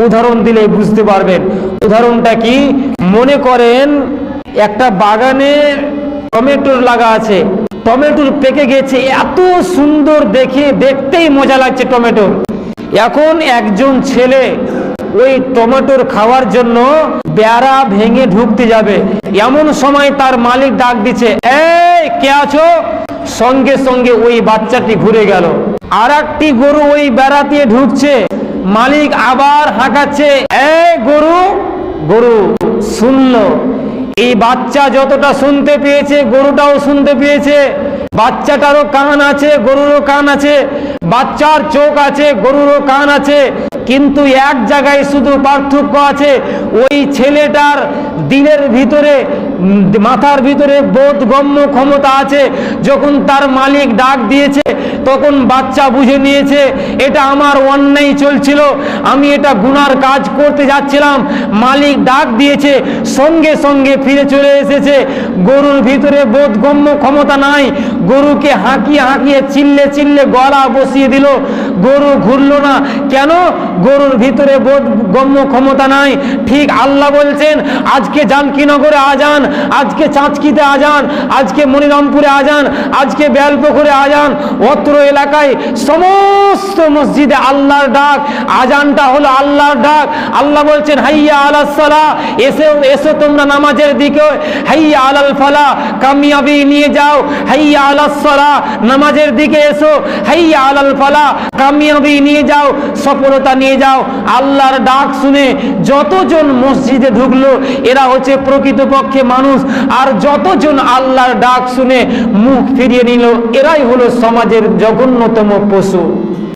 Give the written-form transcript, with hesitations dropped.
উদাহরণ দিলে বুঝতে পারবেন। উদাহরণটা কি, মনে করেন একটা বাগানে টমেটোর লাগা আছে, টমেটোর পেকে গেছে, এত সুন্দর দেখে, দেখতেই মজা লাগছে টমেটো। এখন একজন ছেলে ওই টমেটোর খাওয়ার জন্য বেড়া ভেঙে ঢুকতে যাবে, এমন সময় তার মালিক ডাক দিচ্ছে, এই কে আছো? সঙ্গে সঙ্গে ওই বাচ্চাটি ঘুরে গেল। আর একটি গরু ওই বেড়া দিয়ে ঢুকছে, মালিক আবার হাঁকাচ্ছে, এই গরু। গরু শুনলো। এই বাচ্চা যতটা শুনতে পেয়েছে গরুটাও শুনতে পেয়েছে। বাচ্চাটারও কান আছে, গরুরও কান আছে, বাচ্চার চোখ আছে, গরুরও কান আছে, কিন্তু এক জায়গায় শুধু পার্থক্য আছে, ওই ছেলেটার দিলের ভিতরে, মাথার ভিতরে বোধগম্য ক্ষমতা আছে। যখন তার মালিক ডাক দিয়েছে তখন বাচ্চা বুঝে নিয়েছে এটা আমার অন্যায় চলছিল, আমি এটা গুনার কাজ করতে যাচ্ছিলাম, মালিক ডাক দিয়েছে, সঙ্গে সঙ্গে ফিরে চলে এসেছে। গরুর ভিতরে বোধগম্য ক্ষমতা নাই, গরুকে হাঁকিয়ে হাঁকিয়ে চিল্লে চিল্লে গলা বসিয়ে দিল, গরু ঘুরলো না। কেন? গরুর ভিতরে বোধগম্য ক্ষমতা নাই। ঠিক আল্লাহ বলছেন, আজকে জানকীনগরে আজান, আজকে চাঁচকিতে আজান, আজকে মনিরামপুরে আজান, আজকে বেলপুকুরে আজান, অত্র এলাকায় সমস্ত মসজিদে আল্লাহর ডাক। আজানটা হলো আল্লাহর ডাক। আল্লাহ বলছেন, হাইয়া আলাস সালাহ, এসো এসো তোমরা নামাজের দিকে, হাইয়া আলাল ফালাহ, কামিয়াবি নিয়ে যাও, হাইয়া আলাস সালাহ, নামাজের দিকে এসো, হাইয়া আলাল ফালাহ, কামিয়াবি নিয়ে যাও, সফলতা নিয়ে যাও। আল্লাহর ডাক শুনে যতজন মসজিদে ঢুকলো এরা হচ্ছে প্রকৃতপক্ষে মানুষ, আর যতজন আল্লাহর ডাক শুনে মুখ ফিরিয়ে নিল এরাই হলো সমাজের জঘন্যতম পশু।